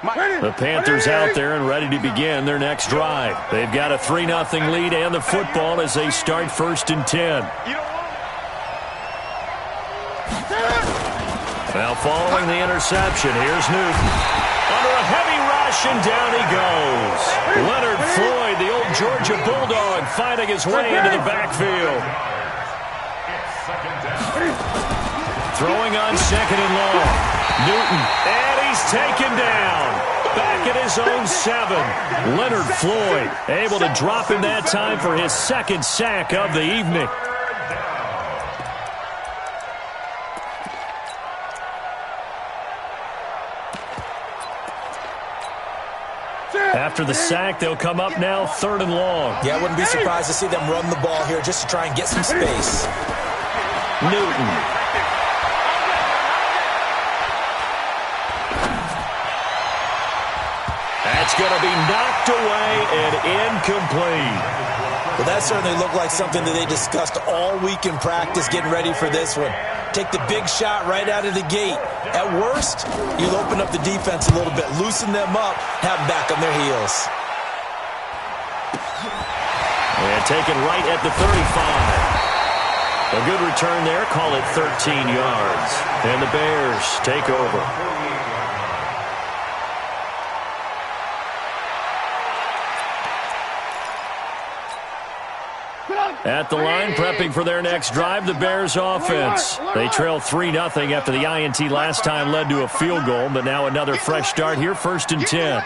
The Panthers out there and ready to begin their next drive. They've got a 3-0 lead and the football as they start 1st and 10. Now following the interception, here's Newton. Under a heavy rush, and down he goes. Leonard Floyd, the old Georgia Bulldog, finding his way into the backfield. Throwing on 2nd and long. Newton, and he's taken down. Back at his own 7. Leonard Floyd able to drop him that time for his 2nd sack of the evening. After the sack, they'll come up now 3rd and long. Yeah, I wouldn't be surprised to see them run the ball here just to try and get some space. Newton. That's going to be knocked away and incomplete. Well, that certainly looked like something that they discussed all week in practice getting ready for this one. Take the big shot right out of the gate. At worst, you'll open up the defense a little bit, loosen them up, have them back on their heels. And taken right at the 35. A good return there, call it 13 yards. And the Bears take over. At the line, prepping for their next drive, the Bears offense. They trail 3-0 after the INT last time led to a field goal, but now another fresh start here, 1st and 10.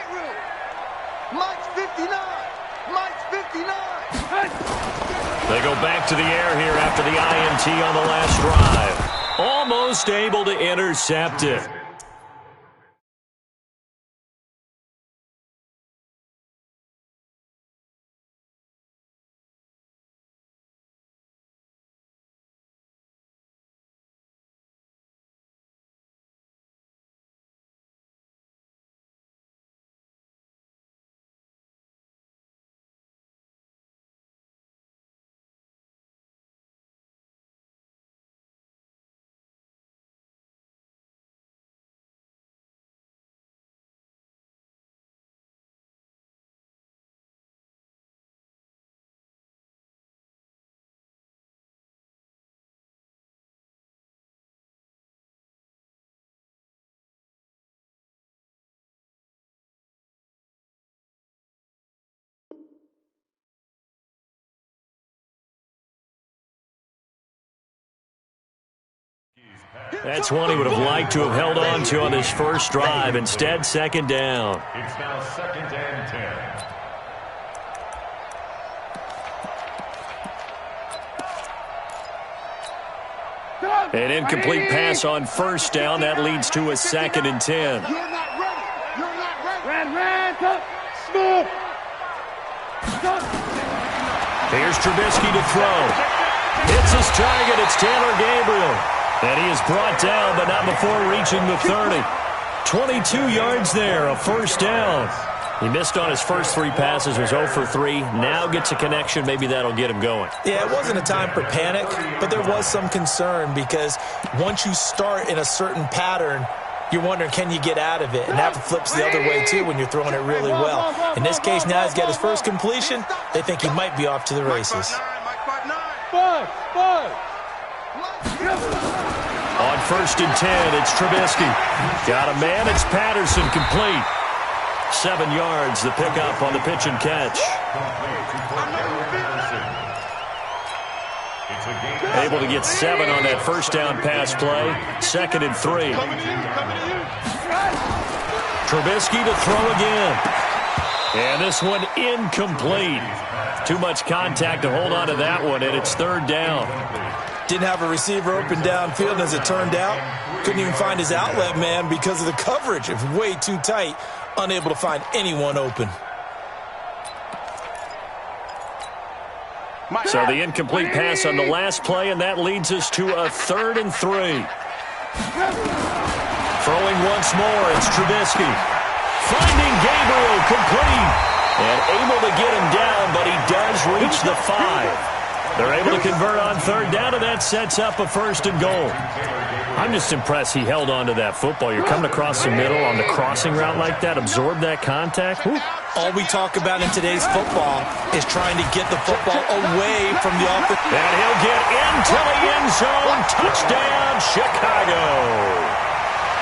They go back to the air here after the INT on the last drive. Almost able to intercept it. That's one he would have liked to have held on to on his first drive. Instead, 2nd down. It's now 2nd and 10. An incomplete pass on 1st down. That leads to a 2nd and 10. You're not ready. You're not ready. Red, smooth. Here's Trubisky to throw. Hits his target. It's Taylor Gabriel. And he is brought down, but not before reaching the 30. 22 yards there, a 1st down. He missed on his first 3 passes, was 0 for 3. Now gets a connection. Maybe that'll get him going. Yeah, it wasn't a time for panic, but there was some concern because once you start in a certain pattern, you're wondering, can you get out of it? And that flips the other way, too, when you're throwing it really well. In this case, now he's got his first completion. They think he might be off to the races. On 1st and 10, it's Trubisky. Got a man, it's Patterson, complete. 7 yards, the pickup on the pitch and catch. Able to get 7 on that 1st down pass play. 2nd and 3. Trubisky to throw again. And this one incomplete. Too much contact to hold on to that one, and it's 3rd down. Didn't have a receiver open downfield, as it turned out. Couldn't even find his outlet man because of the coverage. It was way too tight. Unable to find anyone open. So the incomplete pass on the last play, and that leads us to a 3rd and 3. Throwing once more, it's Trubisky. Finding Gabriel complete. And able to get him down, but he does reach the 5. They're able to convert on third down, and that sets up a 1st and goal. I'm just impressed he held on to that football. You're coming across the middle on the crossing route like that, absorb that contact. Whew. All we talk about in today's football is trying to get the football away from the offense. And he'll get into the end zone. Touchdown, Chicago.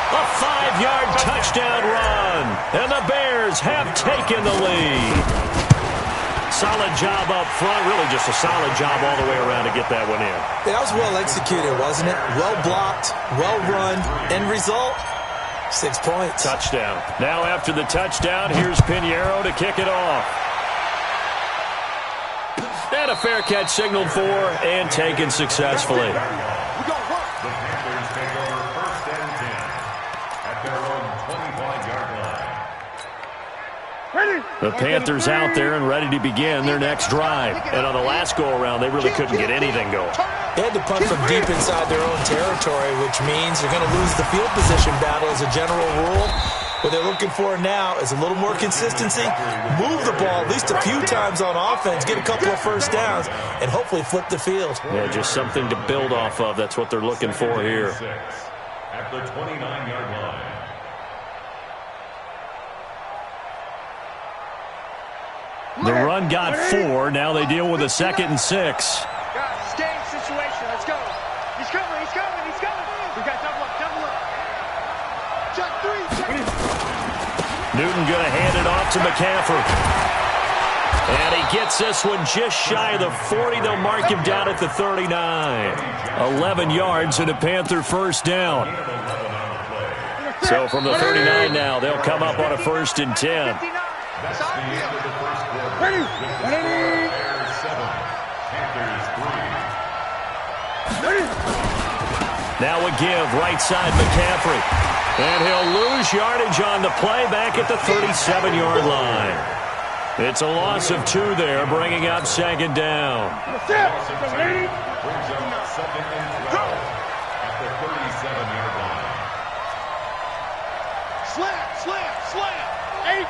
A 5-yard touchdown run, and the Bears have taken the lead. Solid job up front, really just a solid job all the way around to get that one in. That was well executed, wasn't it? Well blocked, well run. End result, 6 points. Touchdown. Now after the touchdown, here's Pinheiro to kick it off. And a fair catch signaled for and taken successfully. The Panthers out there and ready to begin their next drive. And on the last go-around, they really couldn't get anything going. They had to punt from deep inside their own territory, which means they're going to lose the field position battle as a general rule. What they're looking for now is a little more consistency, move the ball at least a few times on offense, get a couple of first downs, and hopefully flip the field. Yeah, just something to build off of. That's what they're looking for here. At the 29-yard line. The run got 4. Now they deal with a 2nd and 6. Guys, game situation. Let's go. He's coming. He's coming. He's coming. We got double up. Double up. Check 3. Check. Newton going to hand it off to McCaffrey. And he gets this one just shy of the 40. They'll mark him down at the 39. 11 yards and a Panther first down. So from the 39 now, they'll come up on a 1st and 10. That's the end of the first quarter. Ready. Bears 7, Panthers 3. Now a give, right side McCaffrey. And he'll lose yardage on the play back at the 37-yard line. It's a loss of 2 there, bringing up 2nd down. Brings up 2nd and 12 at the 37-yard line. Slam. 8.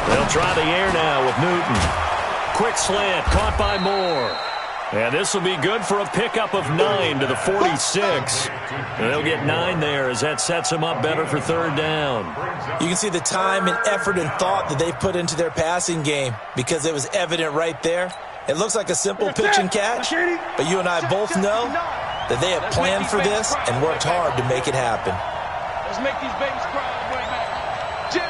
They'll try the air now with Newton. Quick slant, caught by Moore. And this will be good for a pickup of 9 to the 46. And they'll get 9 there as that sets them up better for 3rd down. You can see the time and effort and thought that they've put into their passing game because it was evident right there. It looks like a simple pitch and catch, but you and I both know that they have planned for this and worked hard to make it happen. Let's make these babies cry all the way back. Jim.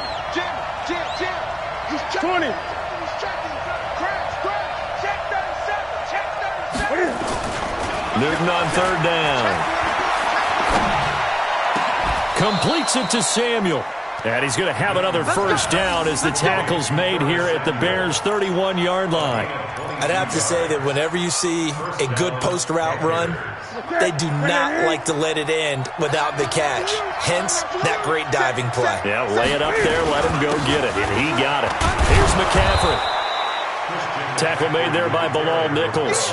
He's checking. 20. He's checking. Crash. Check 37. Newton on 3rd down. Completes it to Samuel. And he's going to have another first down as the tackle's made here at the Bears' 31-yard line. I'd have to say that whenever you see a good post route run, they do not like to let it end without the catch. Hence, that great diving play. Yeah, lay it up there, let him go get it, and he got it. Here's McCaffrey. Tackle made there by Bilal Nichols.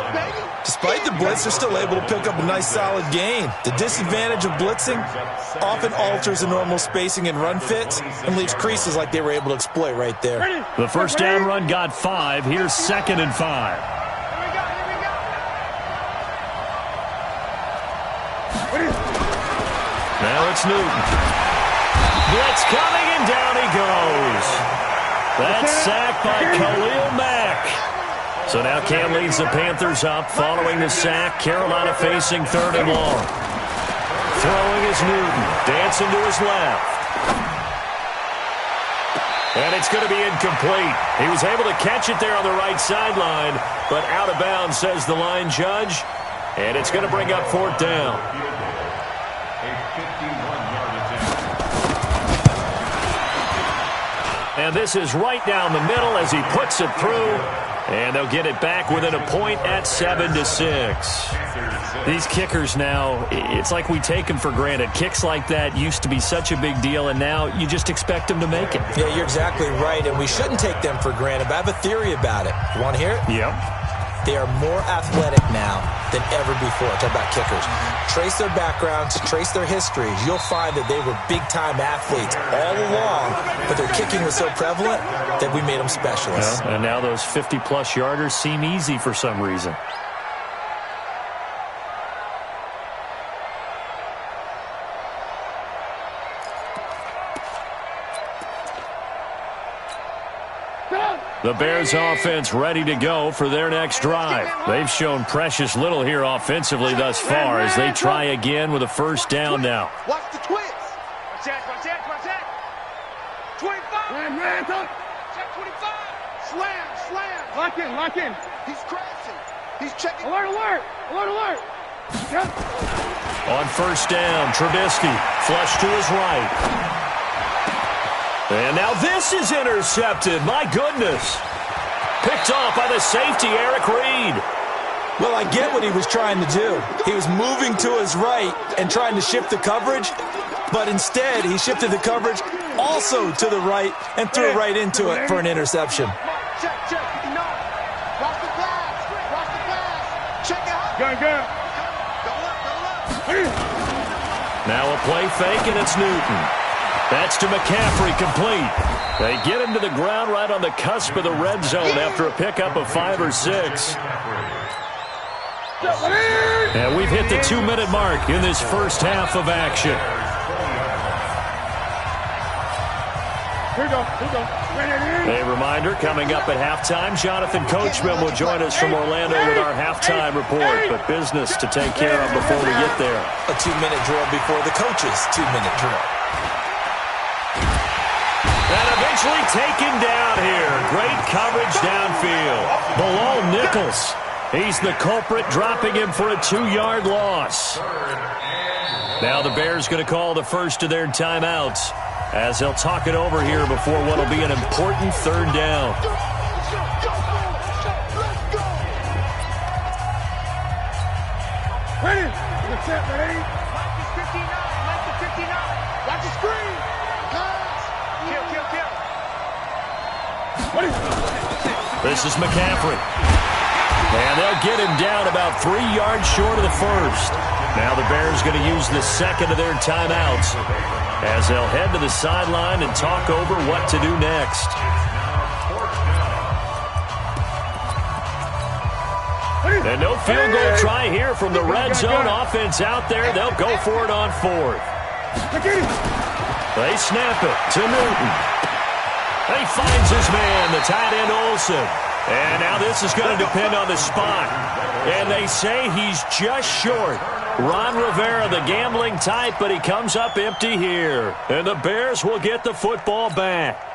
Despite the blitz, they're still able to pick up a nice solid gain. The disadvantage of blitzing often alters the normal spacing and run fits and leaves creases like they were able to exploit right there. The first down run got 5. Here's 2nd and 5. Now it's Newton. Blitz coming, and down he goes. That's sacked by Khalil Mack. So now Cam leads the Panthers up following the sack. Carolina facing 3rd and long. Throwing is Newton. Dancing to his left. And it's going to be incomplete. He was able to catch it there on the right sideline, but out of bounds, says the line judge. And it's going to bring up 4th down. And this is right down the middle as he puts it through. And they'll get it back within a point at 7-6. These kickers now, it's like we take them for granted. Kicks like that used to be such a big deal, and now you just expect them to make it. Yeah, you're exactly right, and we shouldn't take them for granted, but I have a theory about it. You want to hear it? Yep. they are more athletic now than ever before. Talk about kickers. Trace their backgrounds, trace their histories. You'll find that they were big-time athletes all along, but their kicking was so prevalent that we made them specialists. Yeah, and now those 50-plus yarders seem easy for some reason. The Bears offense ready to go for their next drive. They've shown precious little here offensively thus far as they try again with a first down now. Watch the twist. Check. 25. Check 25. Slam. Lock in. He's crashing. He's checking. Alert. Yep. On first down, Trubisky flush to his right. And now this is intercepted. My goodness. Picked off by the safety, Eric Reed. Well, I get what he was trying to do. He was moving to his right and trying to shift the coverage, but instead he shifted the coverage also to the right and threw it right into it for an interception. Check. No. Watch the pass. Check it out. Go. Go left. Now a play fake, and it's Newton. That's to McCaffrey, complete. They get him to the ground right on the cusp of the red zone after a pickup of 5 or 6. And we've hit the 2-minute mark in this first half of action. Here we go. A reminder, coming up at halftime, Jonathan Coachman will join us from Orlando with our halftime report, but business to take care of before we get there. A 2-minute drill before the coach's 2-minute drill. And eventually taken down here. Great coverage downfield. Below Nichols. He's the culprit, dropping him for a 2-yard loss. Now the Bears going to call the first of their timeouts as they'll talk it over here before what will be an important third down. Ready? Ready? Mike is 59. Watch the screen. Kill. This is McCaffrey. And they'll get him down about 3 yards short of the first. Now the Bears going to use the second of their timeouts as they'll head to the sideline and talk over what to do next. And no field goal try here from the red zone offense out there. They'll go for it on fourth. They snap it to Newton. He finds his man, the tight end Olsen. And now this is going to depend on the spot. And they say he's just short. Ron Rivera, the gambling type, but he comes up empty here. And the Bears will get the football back.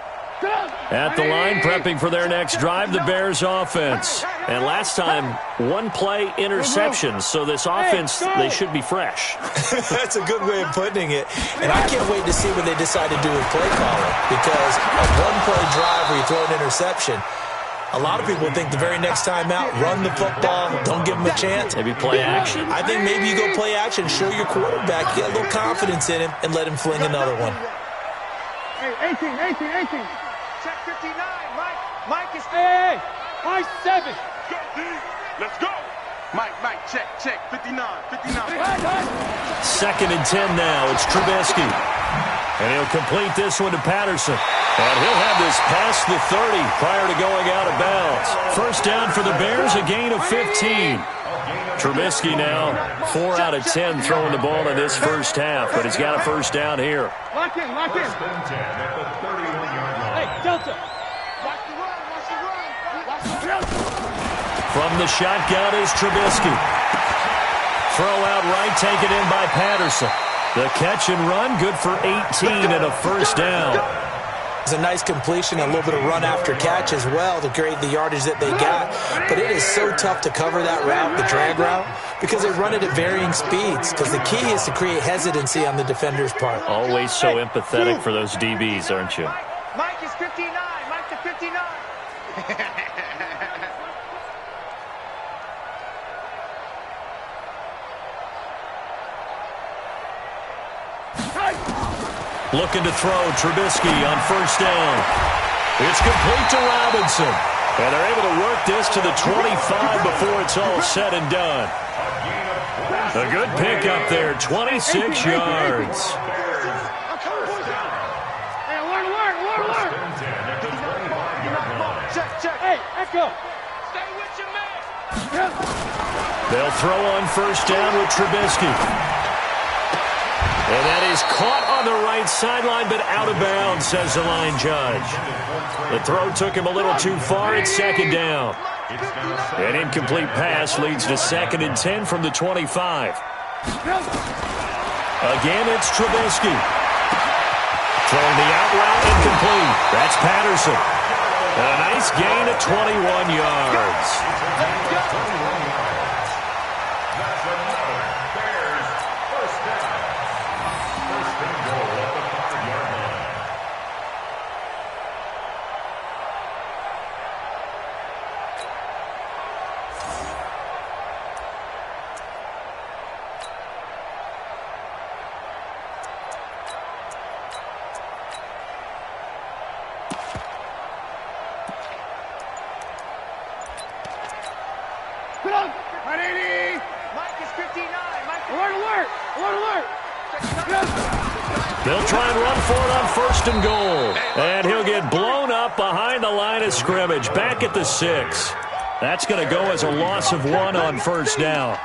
At the line, prepping for their next drive, the Bears offense. And last time, 1-play interception. So this offense, they should be fresh. That's a good way of putting it. And I can't wait to see what they decide to do with play calling. Because a 1-play drive where you throw an interception, a lot of people think the very next time out, run the football, don't give them a chance. Maybe play action? I think maybe you go play action, show your quarterback, get a little confidence in him, and let him fling another one. Hey, 18. Check 59, Mike is... Hey, Mike 7. Go, D. Let's go. Mike, check, 59. Second and 10 now. It's Trubisky. And he'll complete this one to Patterson. And he'll have this past the 30 prior to going out of bounds. First down for the Bears, a gain of 15. Trubisky now 4 out of 10 throwing the ball in this first half, but he's got a first down here. Lock in. Hey, Delta. Watch the run. From the shotgun is Trubisky. Throw out right, taken in by Patterson. The catch and run, good for 18 and a first down. It's a nice completion, a little bit of run after catch as well to create the yardage that they got. But it is so tough to cover that route, the drag route, because they run it at varying speeds. Because the key is to create hesitancy on the defender's part. Always so empathetic for those DBs, aren't you? Mike is 59. Mike to 59. Looking to throw, Trubisky on first down. It's complete to Robinson. And they're able to work this to the 25 before it's all said and done. A good pickup there, 26 yards. Hey, Echo. Stay with your man. They'll throw on first down with Trubisky. And that is caught on the right sideline, but out of bounds, says the line judge. The throw took him a little too far. It's second down. An incomplete pass leads to 2nd and 10 from the 25. Again, it's Trubisky. Throwing the out route incomplete. That's Patterson. A nice gain of 21 yards. They'll try and run for it on 1st and goal. And he'll get blown up behind the line of scrimmage. Back at the 6. That's going to go as a loss of 1 on 1st down.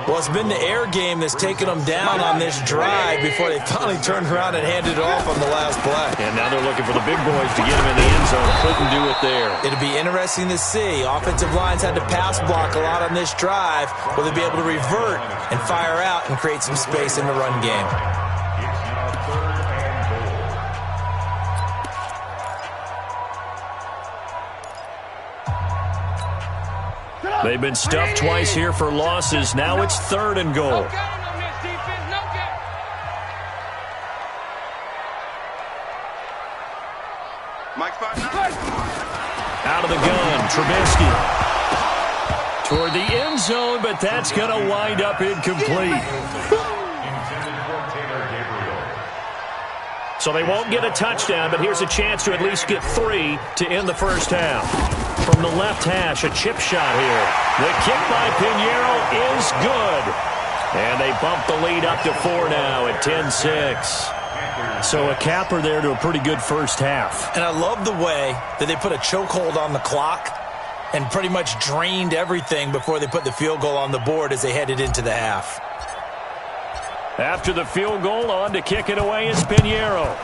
Well, it's been the air game that's taken them down on this drive before they finally turned around and handed it off on the last play. And now they're looking for the big boys to get him in the end zone. Couldn't do it there. It'll be interesting to see. Offensive lines had to pass block a lot on this drive. Will they be able to revert and fire out and create some space in the run game? They've been stuffed twice here for losses. Now it's 3rd and goal. Out of the gun, Trubisky. Toward the end zone, but that's going to wind up incomplete. So they won't get a touchdown, but here's a chance to at least get 3 to end the first half. From the left hash, a chip shot here. The kick by Pinheiro is good. And they bump the lead up to 4 now at 10-6. So a capper there to a pretty good first half. And I love the way that they put a chokehold on the clock and pretty much drained everything before they put the field goal on the board as they headed into the half. After the field goal, on to kick it away is Pinheiro.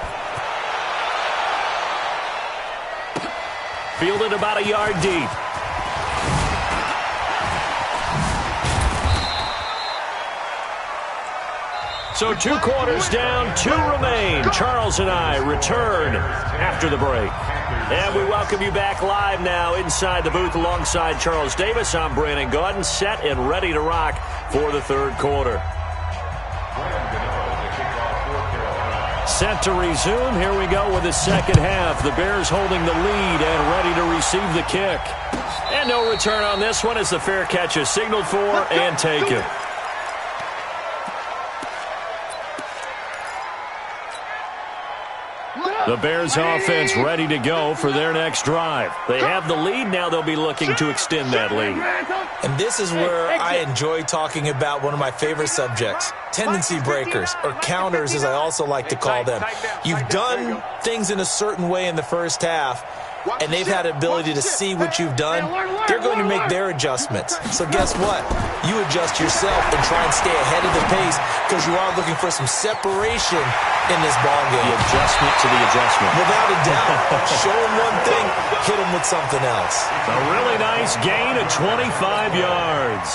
Fielded about a yard deep. So 2 quarters down, 2 remain. Charles and I return after the break. And we welcome you back live now inside the booth alongside Charles Davis. I'm Brandon Gaudin, set and ready to rock for the 3rd quarter. Set to resume. Here we go with the 2nd half. The Bears holding the lead and ready to receive the kick. And no return on this one as the fair catch is signaled for and taken. The Bears offense ready to go for their next drive. They have the lead. Now they'll be looking to extend that lead. And this is where I enjoy talking about one of my favorite subjects, tendency breakers, or counters as I also like to call them. You've done things in a certain way in the first half, and they've had the ability to see what you've done. They're going to make their adjustments. So guess what? You adjust yourself and try and stay ahead of the pace because you are looking for some separation in this ballgame. The adjustment to the adjustment. Without a doubt. Show them one thing, hit them with something else. A really nice gain of 25 yards.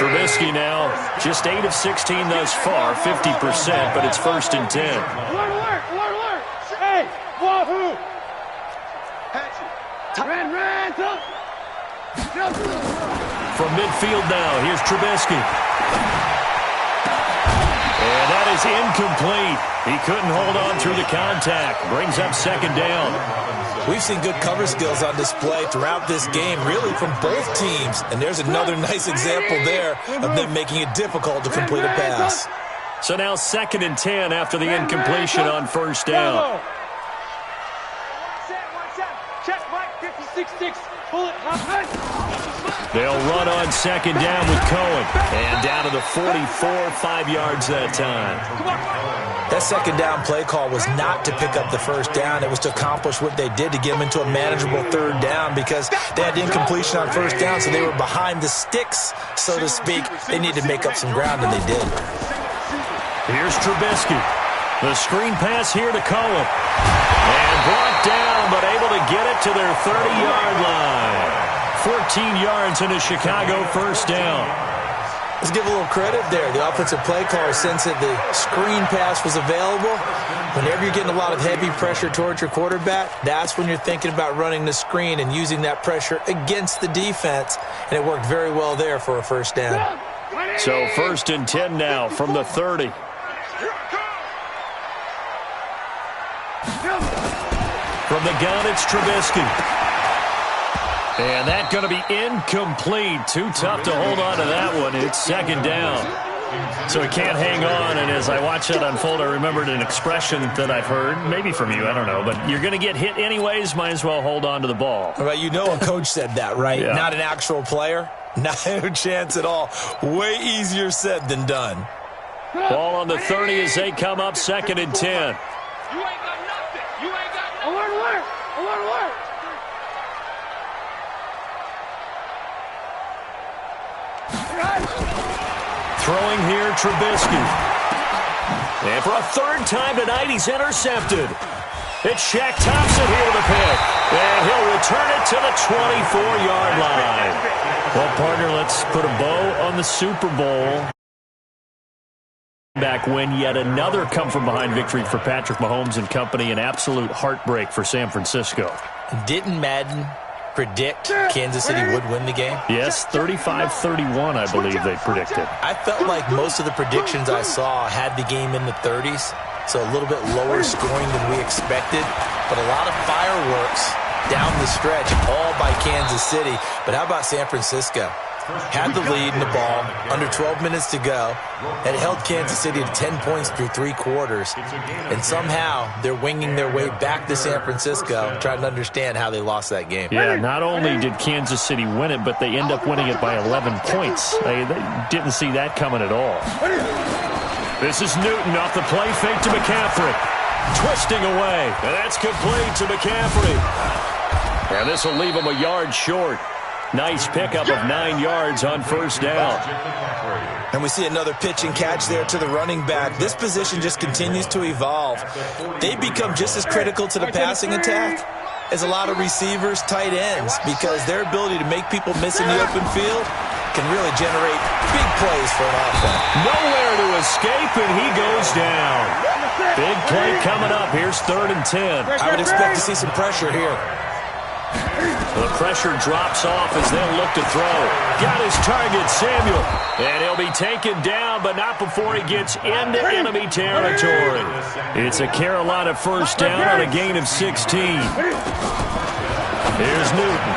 Trubisky now just 8 of 16 thus far, 50%, but it's 1st and 10. Alert. Hey, wahoo. From midfield now, here's Trubisky. And that is incomplete. He couldn't hold on through the contact. Brings up 2nd down. We've seen good cover skills on display throughout this game, really from both teams. And there's another nice example there of them making it difficult to complete a pass. So now 2nd and 10 after the incompletion on 1st down. 6'6", pull it, They'll run on second down with Cohen. And down to the 44, 5 yards that time. That second down play call was not to pick up the first down. It was to accomplish what they did, to get them into a manageable third down, because they had incompletion on first down, so they were behind the sticks, so to speak. They needed to make up some ground, and they did. Here's Trubisky. The screen pass here to Cohen. And brought down, but able to get it to their 30-yard line. 14 yards in a Chicago first down. Let's give a little credit there. The offensive play caller sensed that the screen pass was available. Whenever you're getting a lot of heavy pressure towards your quarterback, that's when you're thinking about running the screen and using that pressure against the defense. And it worked very well there for a first down. So 1st and 10 now from the 30. From the gun, it's Trubisky. And that's going to be incomplete. Too tough to hold on to that one. It's second down. So he can't hang on. And as I watch that unfold, I remembered an expression that I've heard, maybe from you, I don't know. But you're going to get hit anyways, might as well hold on to the ball. Well, you know a coach said that, right? Yeah. Not an actual player. No chance at all. Way easier said than done. Ball on the 30 as they come up 2nd and 10. You ain't got nothing. You ain't got nothing. I want to work. I want to work. Throwing here, Trubisky. And for a 3rd time tonight, he's intercepted. It's Shaq Thompson here with a pick. And he'll return it to the 24-yard line. Well, partner, let's put a bow on the Super Bowl. Back when yet another come-from-behind victory for Patrick Mahomes and company. An absolute heartbreak for San Francisco. Didn't Madden predict Kansas City would win the game? Yes, 35-31, I believe they predicted. I felt like most of the predictions I saw had the game in the 30s, so a little bit lower scoring than we expected, but a lot of fireworks down the stretch, all by Kansas City. But how about San Francisco? Had the lead in the ball, under 12 minutes to go, and held Kansas City to 10 points through 3 quarters. And somehow they're winging their way back to San Francisco, trying to understand how they lost that game. Yeah, not only did Kansas City win it, but they end up winning it by 11 points. They didn't see that coming at all. This is Newton off the play fake to McCaffrey. Twisting away. And that's complete to McCaffrey. And this will leave him a yard short. Nice pickup of 9 yards on first down. And we see another pitch and catch there to the running back. This position just continues to evolve. They become just as critical to the passing attack as a lot of receivers, tight ends, because their ability to make people miss in the open field can really generate big plays for an offense. Nowhere to escape, and he goes down. Big play coming up. Here's 3rd and 10. I would expect to see some pressure here. The pressure drops off as they'll look to throw. Got his target, Samuel. And he'll be taken down, but not before he gets into enemy territory. It's a Carolina first down on a gain of 16. Here's Newton.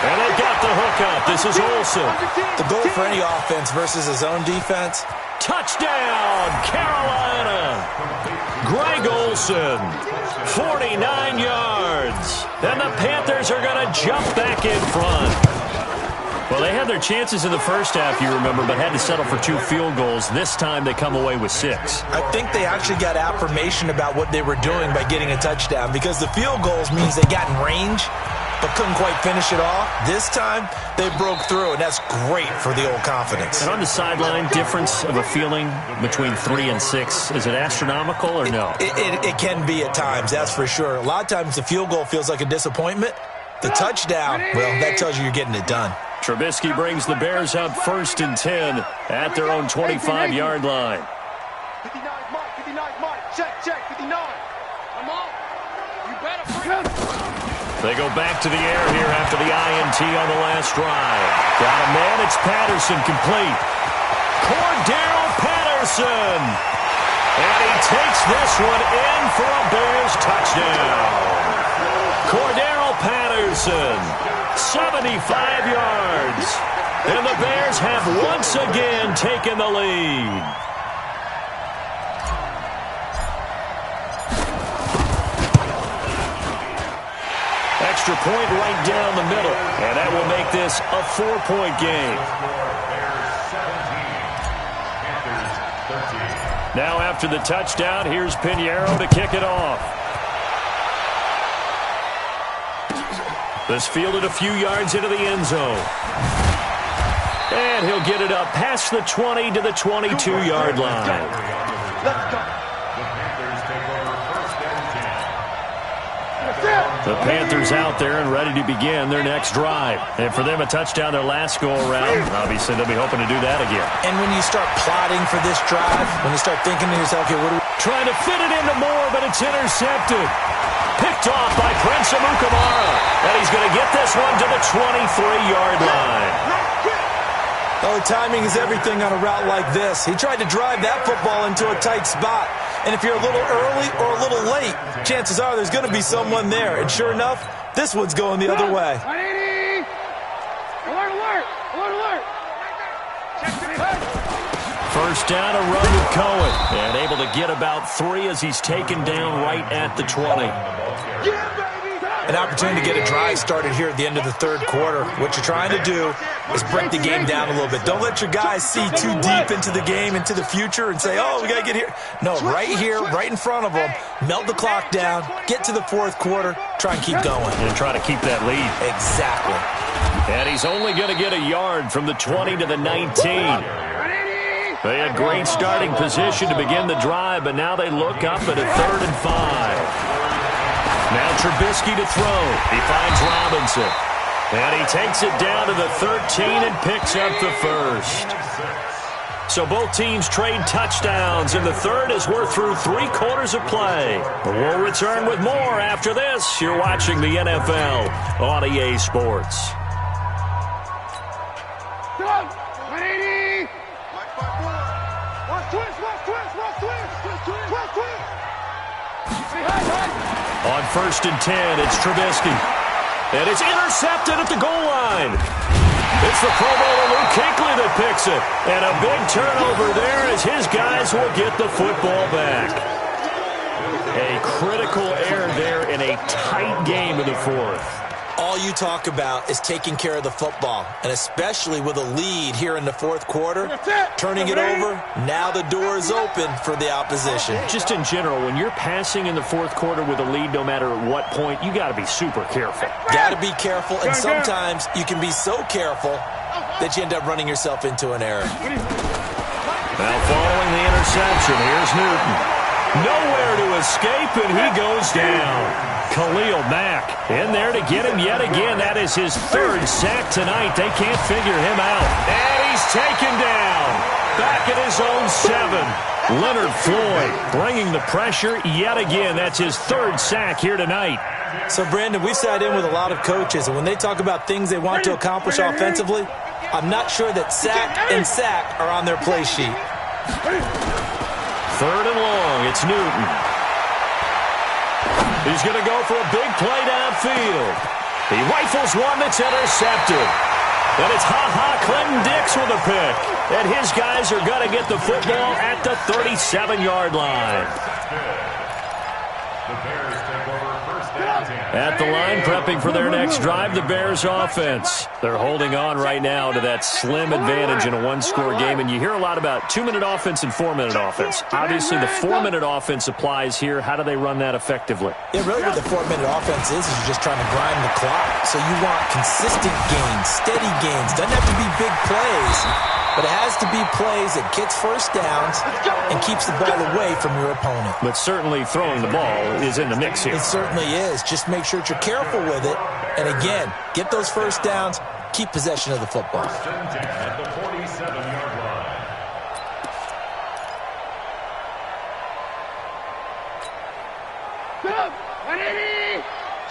And they got the hook up. This is Olsen. The goal for any offense versus his own defense. Touchdown, Carolina. Greg Olsen, 49 yards. And the Panthers are going to jump back in front. Well, they had their chances in the first half, you remember, but had to settle for 2 field goals. This time they come away with 6. I think they actually got affirmation about what they were doing by getting a touchdown, because the field goals means they got in range but couldn't quite finish it off. This time, they broke through, and that's great for the old confidence. And on the sideline, difference of a feeling between 3 and 6, is it astronomical or no? It can be at times, that's for sure. A lot of times the field goal feels like a disappointment. The touchdown, well, that tells you you're getting it done. Trubisky brings the Bears up 1st and 10 at their own 25-yard line. 59 mark, check, 59. I'm on. You better bring it. They go back to the air here after the INT on the last drive. Got a man, it's Patterson, complete. Cordero Patterson. And he takes this one in for a Bears touchdown. Cordero Patterson, 75 yards. And the Bears have once again taken the lead. extra point right down the middle. And that will make this a 4-point game. Now after the touchdown, here's Pinheiro to kick it off. This fielded a few yards into the end zone. And he'll get it up past the 20 to the 22-yard line. The Panthers out there and ready to begin their next drive. And for them, a touchdown their last go-around. Obviously, they'll be hoping to do that again. And when you start plotting for this drive, when you start thinking to yourself, okay, what do we... Trying to fit it into Moore, but it's intercepted. Picked off by Prince Amukamara. And he's going to get this one to the 23-yard line. Oh, timing is everything on a route like this. He tried to drive that football into a tight spot. And if you're a little early or a little late, chances are there's going to be someone there. And sure enough, this one's going the other way. First down, a run with Cohen. And able to get about 3 as he's taken down right at the 20. An opportunity to get a drive started here at the end of the third quarter. What you're trying to do is break the game down a little bit. Don't let your guys see too deep into the game, into the future, and say, oh, we got to get here. No, right here, right in front of them, melt the clock down, get to the fourth quarter, try and keep going. And try to keep that lead. Exactly. And he's only going to get a yard from the 20 to the 19. They had great starting position to begin the drive, but now they look up at a 3rd and 5. Now Trubisky to throw. He finds Robinson. And he takes it down to the 13 and picks up the first. So both teams trade touchdowns in the third as we're through 3 quarters of play. We'll return with more after this. You're watching the NFL on EA Sports. On 1st and 10, it's Trubisky. And it's intercepted at the goal line. It's the Pro Bowler Luke Kuechly that picks it. And a big turnover there as his guys will get the football back. A critical error there in a tight game in the fourth. All you talk about is taking care of the football, and especially with a lead here in the fourth quarter, turning it over, now the door is open for the opposition. Just in general, when you're passing in the fourth quarter with a lead, no matter at what point, you got to be super careful. Got to be careful, and sometimes you can be so careful that you end up running yourself into an error. Now following the interception, here's Newton. Nowhere to escape, and he goes down. Khalil Mack in there to get him yet again. That is his 3rd sack tonight. They can't figure him out. And he's taken down. Back at his own 7. Leonard Floyd bringing the pressure yet again. That's his 3rd sack here tonight. So, Brandon, we sat in with a lot of coaches, and when they talk about things they want to accomplish offensively, I'm not sure that sack and sack are on their play sheet. 3rd and long. It's Newton. He's going to go for a big play downfield. He rifles one that's intercepted. And it's Clinton Dix with a pick. And his guys are going to get the football at the 37-yard line. At the line, prepping for their next drive, the Bears offense. They're holding on right now to that slim advantage in a 1-score game. And you hear a lot about 2-minute offense and 4-minute offense. Obviously, the 4-minute offense applies here. How do they run that effectively? Yeah, really what the 4-minute offense is you're just trying to grind the clock. So you want consistent gains, steady gains. Doesn't have to be big plays, but it has to be plays that gets first downs and keeps the ball away from your opponent. But certainly throwing the ball is in the mix here. It certainly is. Just make sure that you're careful with it. And again, get those first downs, keep possession of the football. At the 47-yard line.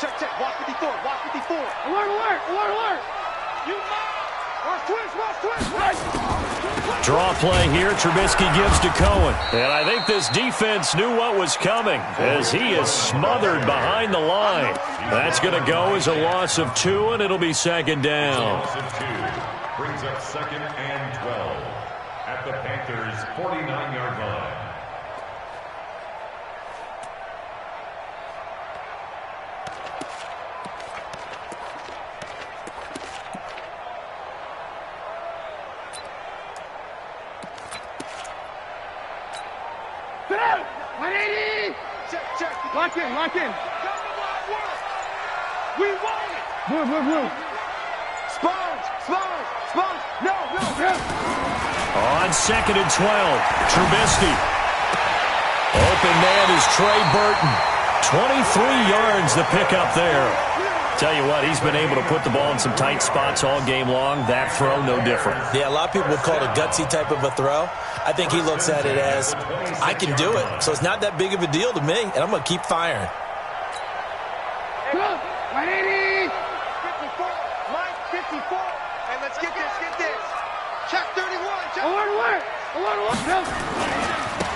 Check, check. Watch 54. Watch 54. Alert, alert, alert, alert. You watch twist, watch twist. Draw play here. Trubisky gives to Cohen. And I think this defense knew what was coming as he is smothered behind the line. That's going to go as a loss of 2, and it'll be 2nd down. Loss of 2 brings up 2nd and 12 at the Panthers' 49-yard line. Lock in, lock in. We want it. Blue. Sponge. No. On 2nd and 12, Trubisky. Open man is Trey Burton. 23 yards the pickup there. Tell you what, he's been able to put the ball in some tight spots all game long. That throw, no different. Yeah, a lot of people would call it a gutsy type of a throw. I think he looks at it as, I can do it. So it's not that big of a deal to me, and I'm going to keep firing. 180. 54. Mike, 54. And let's get this. Check 31. Check.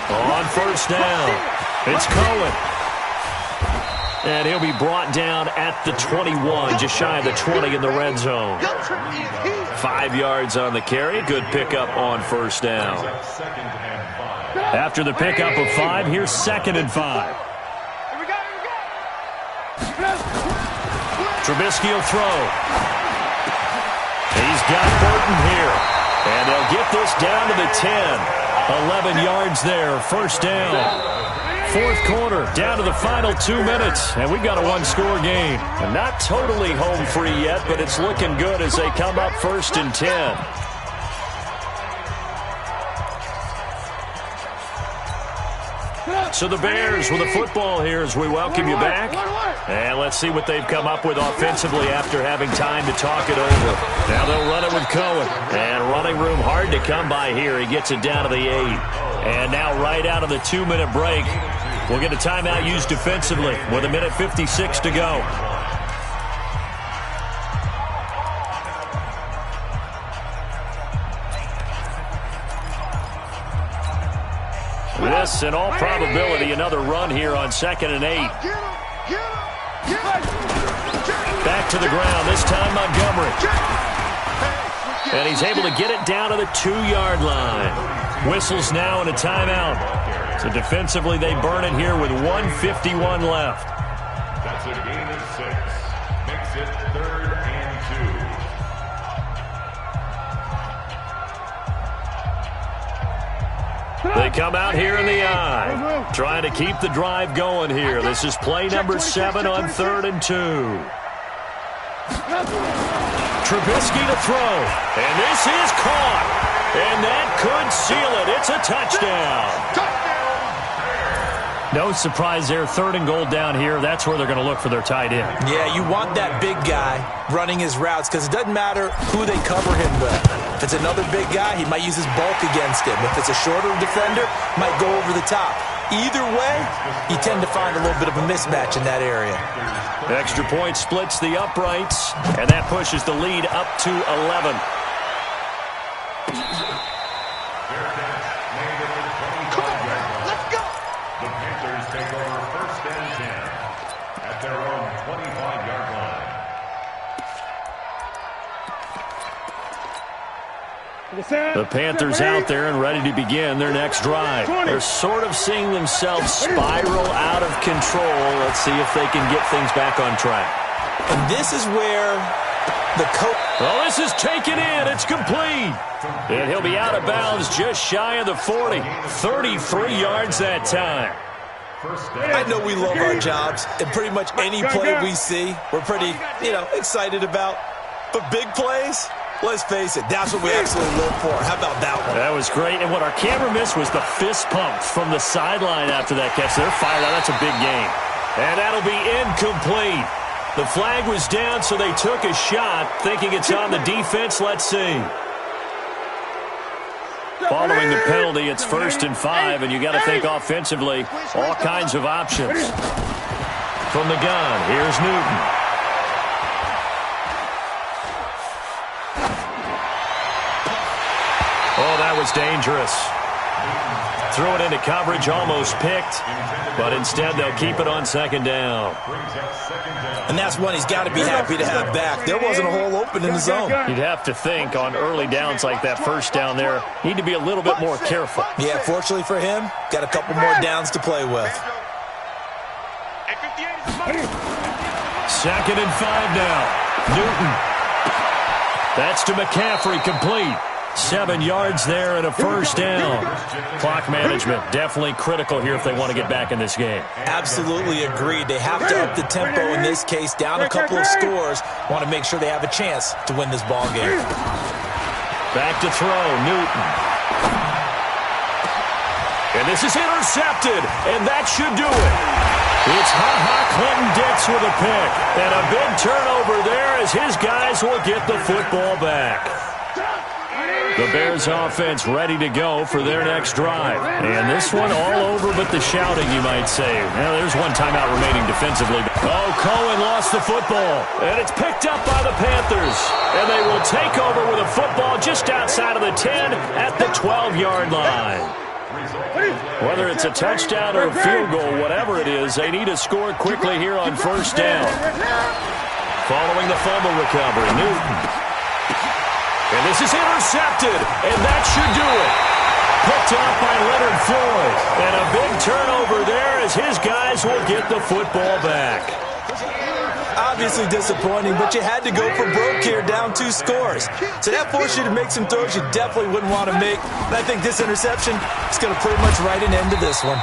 On first down, it's Cohen. And he'll be brought down at the 21, just shy of the 20 in the red zone. 5 yards on the carry. Good pickup on first down. After the pickup of 5, here's 2nd and 5. Trubisky will throw. He's got Burton here. And they'll get this down to the 10. 11 yards there, first down. Fourth quarter, down to the final 2 minutes, and we've got a one-score game. And not totally home free yet, but it's looking good as they come up 1st and 10. So the Bears with the football here as we welcome you back. And let's see what they've come up with offensively after having time to talk it over. Now they'll run it with Cohen. And running room hard to come by here. He gets it down to the 8. And now right out of the 2-minute break, we'll get a timeout used defensively with 1:56 to go. This, in all probability, another run here on 2nd and 8. Back to the ground, this time Montgomery. And he's able to get it down to the 2-yard line. Whistles now and a timeout. So defensively, they burn it here with 1:51 left. That's a gain of 6. Makes it 3rd and 2. They come out here in the eye, trying to keep the drive going here. This is play number 7 on 3rd and 2. Trubisky to throw, and this is caught, and that could seal it. It's a touchdown. No surprise there, 3rd and goal down here. That's where they're going to look for their tight end. Yeah, you want that big guy running his routes because it doesn't matter who they cover him with. If it's another big guy, he might use his bulk against him. If it's a shorter defender, might go over the top. Either way, you tend to find a little bit of a mismatch in that area. Extra point splits the uprights, and that pushes the lead up to 11. The Panthers take over 1st and 10 at their own 25-yard line. The Panthers out there and ready to begin their next drive. They're sort of seeing themselves spiral out of control. Let's see if they can get things back on track. And this is where the coach... Oh, this is taken in. It's complete. And he'll be out of bounds just shy of the 40. 33 yards that time. I know we love our jobs, and pretty much any play we see, we're pretty, excited about. But big plays, let's face it, that's what we actually live for. How about that one? That was great. And what our camera missed was the fist pump from the sideline after that catch. They're fired out. That's a big game. And that'll be incomplete. The flag was down, so they took a shot, thinking it's on the defense. Let's see. Following the penalty, it's 1st and 5, and you got to think offensively, all kinds of options. From the gun, here's Newton. Oh, that was dangerous. Threw it into coverage, almost picked, but instead they'll keep it on 2nd down. And that's one he's got to be happy to have back. There wasn't a hole open in the zone. You'd have to think on early downs like that, 1st down there, need to be a little bit more careful. Yeah, fortunately for him, got a couple more downs to play with. 2nd and 5 now. Newton. That's to McCaffrey, complete. 7 yards there and a first down. Clock management definitely critical here if they want to get back in this game. Absolutely agreed. They have to up the tempo in this case, down a couple of scores. Want to make sure they have a chance to win this ball game. Back to throw, Newton. And this is intercepted, and that should do it. It's Clinton-Dix with a pick. And a big turnover there as his guys will get the football back. The Bears offense ready to go for their next drive. And this one all over but the shouting, you might say. Now, there's one timeout remaining defensively. Oh, Cohen lost the football. And it's picked up by the Panthers. And they will take over with a football just outside of the 10 at the 12-yard line. Whether it's a touchdown or a field goal, whatever it is, they need to score quickly here on first down. Following the fumble recovery, Newton. And this is intercepted, and that should do it. Picked up by Leonard Floyd. And a big turnover there as his guys will get the football back. Obviously disappointing, but you had to go for broke here, down 2 scores. So that forced you to make some throws you definitely wouldn't want to make. And I think this interception is going to pretty much write an end to this one.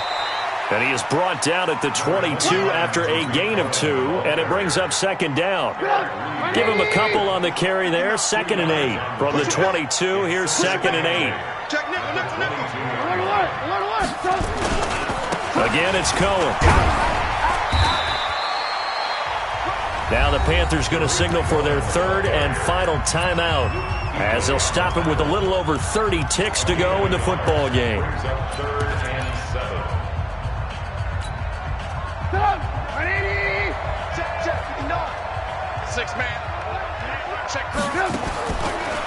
And he is brought down at the 22 after a gain of 2, and it brings up second down. Give him a couple on the carry there, 2nd and 8. From the 22, here's 2nd and 8. Again, it's Cohen. Now the Panthers going to signal for their 3rd and final timeout, as they'll stop it with a little over 30 ticks to go in the football game. 6-man. Check.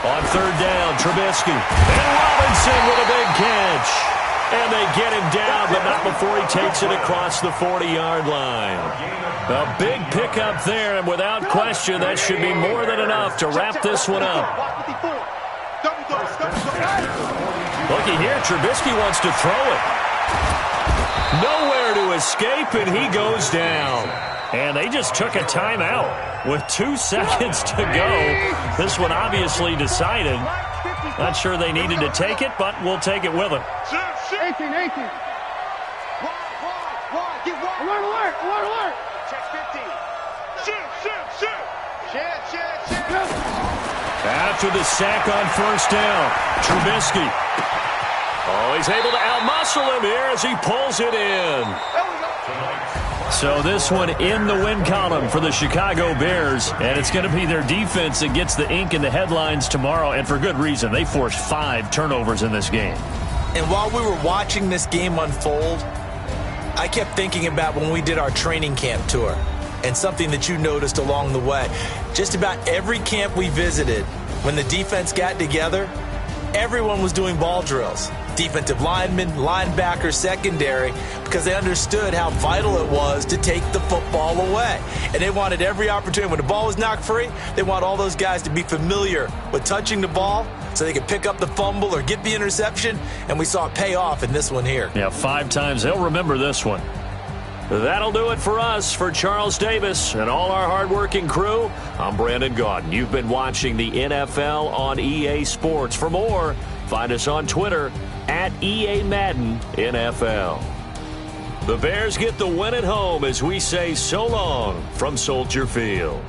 On 3rd down, Trubisky. And Robinson with a big catch. And they get him down, but not before he takes it across the 40-yard line. A big pickup there, and without question, that should be more than enough to wrap this one up. Looky here, Trubisky wants to throw it. Nowhere to escape, and he goes down. And they just took a timeout with 2 seconds to go. This one obviously decided. Not sure they needed to take it, but we'll take it with them. 18. Alert. Check 15. Shoot. After the sack on first down, Trubisky. Oh, he's able to outmuscle him here as he pulls it in. So this one in the win column for the Chicago Bears, and it's going to be their defense that gets the ink in the headlines tomorrow, and for good reason. They forced 5 turnovers in this game. And while we were watching this game unfold, I kept thinking about when we did our training camp tour and something that you noticed along the way. Just about every camp we visited, when the defense got together, everyone was doing ball drills. Defensive linemen, linebackers, secondary, because they understood how vital it was to take the football away. And they wanted every opportunity. When the ball was knocked free, they want all those guys to be familiar with touching the ball so they could pick up the fumble or get the interception, and we saw it pay off in this one here. Yeah, 5 times. They'll remember this one. That'll do it for us. For Charles Davis and all our hardworking crew, I'm Brandon Gaudin. You've been watching the NFL on EA Sports. For more, find us on Twitter at EA Madden NFL. The Bears get the win at home as we say so long from Soldier Field.